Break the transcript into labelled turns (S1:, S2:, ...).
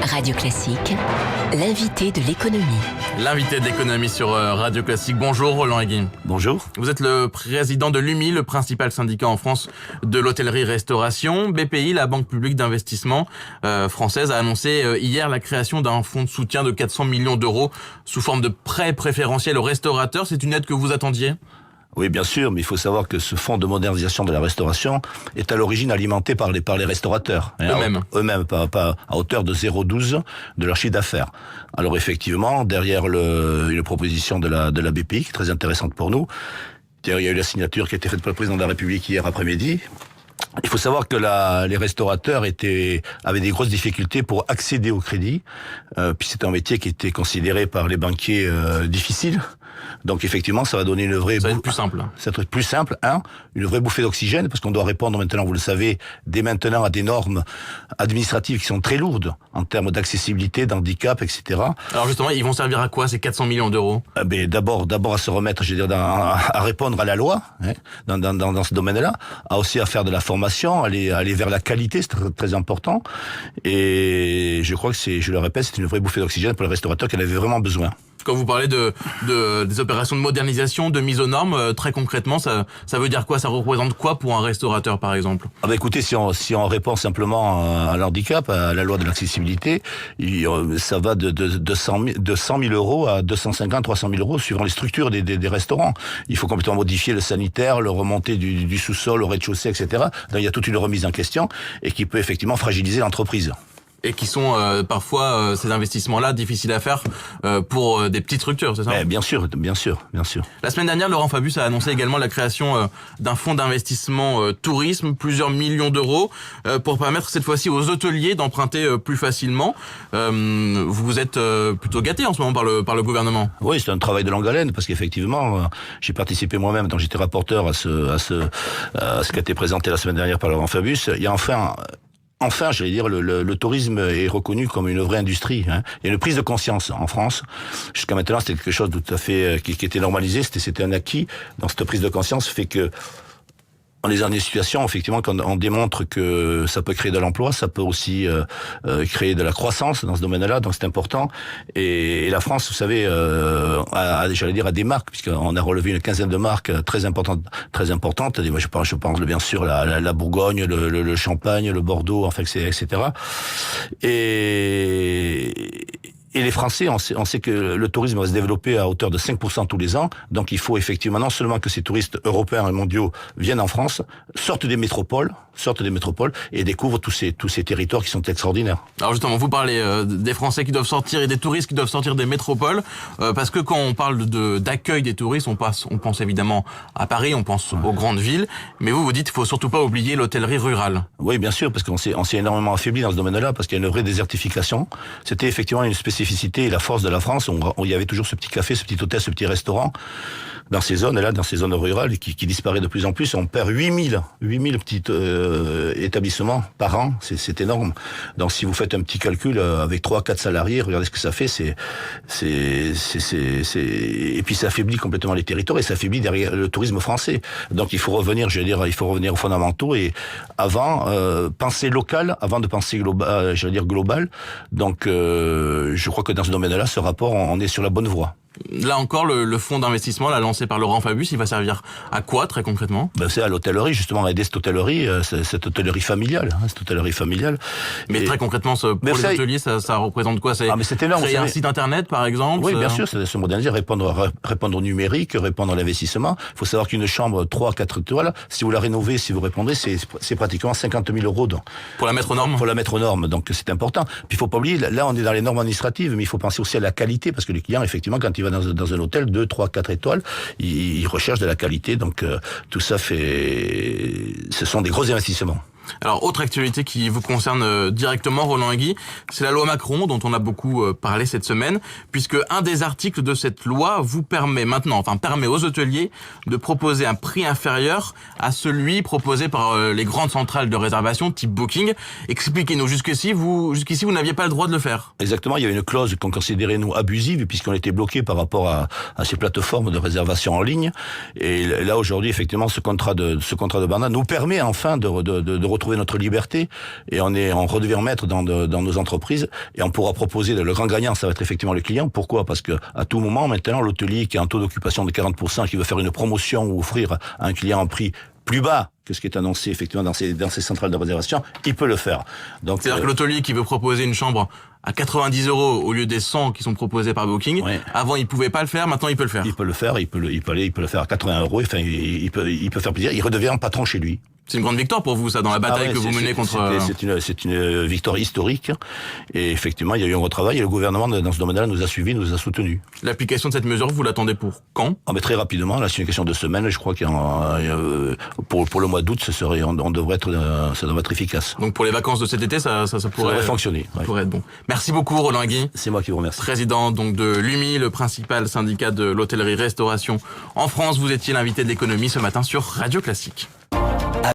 S1: Radio Classique, l'invité de l'économie.
S2: L'invité de l'économie sur Radio Classique. Bonjour Roland Egui.
S3: Bonjour.
S2: Vous êtes le président de l'UMI, le principal syndicat en France de l'hôtellerie-restauration. BPI, la banque publique d'investissement française, a annoncé hier la création d'un fonds de soutien de 400 millions d'euros sous forme de prêt préférentiel aux restaurateurs. C'est une aide que vous attendiez ?
S3: Oui, bien sûr, mais il faut savoir que ce fonds de modernisation de la restauration est à l'origine alimenté par les restaurateurs. Eux-mêmes, pas à hauteur de 0,12 de leur chiffre d'affaires. Alors effectivement, derrière une proposition de la BPI, qui est très intéressante pour nous, il y a eu la signature qui a été faite par le président de la République hier après-midi. Il faut savoir que les restaurateurs avaient des grosses difficultés pour accéder au crédit, puis c'est un métier qui était considéré par les banquiers difficile. Donc effectivement, ça va donner une vraie...
S2: Ça va être plus simple.
S3: Ça va être plus simple, une vraie bouffée d'oxygène, parce qu'on doit répondre maintenant, vous le savez, dès maintenant à des normes administratives qui sont très lourdes, en termes d'accessibilité, d'handicap, etc.
S2: Alors justement, ils vont servir à quoi ces 400 millions d'euros ?
S3: D'abord à se remettre, je veux dire, à répondre à la loi, dans ce domaine-là, aussi à faire de la formation, aller vers la qualité, c'est très, très important. Et je crois que je le répète, c'est une vraie bouffée d'oxygène pour les restaurateurs qui en avaient vraiment besoin.
S2: Quand vous parlez des opérations de modernisation, de mise aux normes, très concrètement, ça veut dire quoi ? Ça représente quoi pour un restaurateur, par exemple ?
S3: Écoutez, si on répond simplement à l'handicap, à la loi de l'accessibilité, ça va de 100 000 euros à 250, 300 000 euros, suivant les structures des restaurants. Il faut complètement modifier le sanitaire, le remonter du sous-sol au rez-de-chaussée, etc. Donc il y a toute une remise en question et qui peut effectivement fragiliser l'entreprise.
S2: Et qui sont parfois ces investissements-là difficiles à faire pour des petites structures, c'est ça ?
S3: Bien sûr.
S2: La semaine dernière, Laurent Fabius a annoncé également la création d'un fonds d'investissement tourisme, plusieurs millions d'euros, pour permettre cette fois-ci aux hôteliers d'emprunter plus facilement. Vous êtes plutôt gâté en ce moment par le gouvernement.
S3: Oui, c'est un travail de longue haleine, parce qu'effectivement, j'ai participé moi-même, donc j'étais rapporteur à ce qui a été présenté la semaine dernière par Laurent Fabius. Il y a Enfin, j'allais dire, le tourisme est reconnu comme une vraie industrie. Il y a une prise de conscience en France. Jusqu'à maintenant, c'était quelque chose de tout à fait qui était normalisé, c'était un acquis. Donc cette prise de conscience fait que on est dans des situations, effectivement, quand on démontre que ça peut créer de l'emploi, ça peut aussi créer de la croissance dans ce domaine-là, donc c'est important. Et la France, vous savez, a des marques, puisqu'on a relevé une quinzaine de marques très importantes. Je pense bien sûr la Bourgogne, le Champagne, le Bordeaux, enfin, etc. Et les Français, on sait que le tourisme va se développer à hauteur de 5% tous les ans. Donc il faut effectivement non seulement que ces touristes européens et mondiaux viennent en France, sortent des métropoles et découvrent tous ces territoires qui sont extraordinaires.
S2: Alors justement, vous parlez des Français qui doivent sortir et des touristes qui doivent sortir des métropoles, parce que quand on parle d'accueil des touristes, on pense évidemment à Paris, on pense aux grandes villes, mais vous dites qu'il faut surtout pas oublier l'hôtellerie rurale.
S3: Oui, bien sûr, parce qu'on s'est énormément affaibli dans ce domaine-là, parce qu'il y a une vraie désertification. C'était effectivement une spécificité et la force de la France. Il y avait toujours ce petit café, ce petit hôtel, ce petit restaurant dans ces zones-là, dans ces zones rurales qui disparaît de plus en plus. On perd 8000 petits établissements par an. C'est énorme. Donc si vous faites un petit calcul avec 3-4 salariés, regardez ce que ça fait. Et puis ça affaiblit complètement les territoires et ça affaiblit derrière le tourisme français. Donc il faut revenir aux fondamentaux et penser local avant de penser global. Donc je crois que dans ce domaine-là, ce rapport, on est sur la bonne voie.
S2: Là encore, le fonds d'investissement, là, lancé par Laurent Fabius, il va servir à quoi, très concrètement ?
S3: C'est à l'hôtellerie, justement, à aider cette hôtellerie familiale.
S2: Mais très concrètement, pour les hôteliers, ça représente quoi ? C'est
S3: énorme.
S2: Créer un site internet, par exemple ?
S3: Oui, bien sûr, c'est se moderniser, répondre au numérique, répondre à l'investissement. Il faut savoir qu'une chambre 3-4 étoiles, si vous la rénovez, si vous répondez, c'est pratiquement 50 000 euros.
S2: Pour la mettre aux normes ?
S3: Pour la mettre aux normes, donc c'est important. Puis il faut pas oublier, là on est dans les normes administratives, mais il faut penser aussi à la qualité, parce que les clients, effectivement, quand ils vont dans un hôtel 2, 3, 4 étoiles, ils recherchent de la qualité, donc tout ça ce sont des gros investissements.
S2: Alors, autre actualité qui vous concerne directement, Roland Egui, c'est la loi Macron, dont on a beaucoup parlé cette semaine, puisque un des articles de cette loi permet aux hôteliers de proposer un prix inférieur à celui proposé par les grandes centrales de réservation type Booking. Expliquez-nous, jusqu'ici, vous n'aviez pas le droit de le faire.
S3: Exactement, il y avait une clause qu'on considérait, nous, abusive, puisqu'on était bloqué par rapport à ces plateformes de réservation en ligne. Et là, aujourd'hui, effectivement, ce contrat de mandat nous permet enfin de retrouver notre liberté et on redevient maître dans nos entreprises et on pourra proposer, le grand gagnant, ça va être effectivement le client. Pourquoi? Parce que à tout moment, maintenant, l'hôtelier qui a un taux d'occupation de 40%, qui veut faire une promotion ou offrir à un client un prix plus bas que ce qui est annoncé effectivement dans ces centrales de réservation, il peut le faire. Donc,
S2: c'est-à-dire que l'hôtelier qui veut proposer une chambre à 90 € au lieu des 100 qui sont proposés par Booking, avant il pouvait pas le faire, maintenant il peut le faire.
S3: Il peut le faire, il peut le faire à 80 €. Enfin, il peut faire plaisir. Il redevient patron chez lui.
S2: C'est une grande victoire pour vous, ça, dans la bataille que vous menez contre...
S3: C'est une victoire historique. Et effectivement, il y a eu un gros travail et le gouvernement, dans ce domaine-là, nous a suivis, nous a soutenus.
S2: L'application de cette mesure, vous l'attendez pour quand?
S3: Mais très rapidement, là, c'est une question de semaines. Je crois pour le mois d'août, ça devrait être efficace.
S2: Donc pour les vacances de cet été, ça pourrait
S3: fonctionner.
S2: Ça pourrait être bon. Merci beaucoup, Roland Guy.
S3: C'est moi qui vous remercie.
S2: Président donc de l'UMI, le principal syndicat de l'hôtellerie-restauration en France. Vous étiez l'invité de l'économie ce matin sur Radio Classique.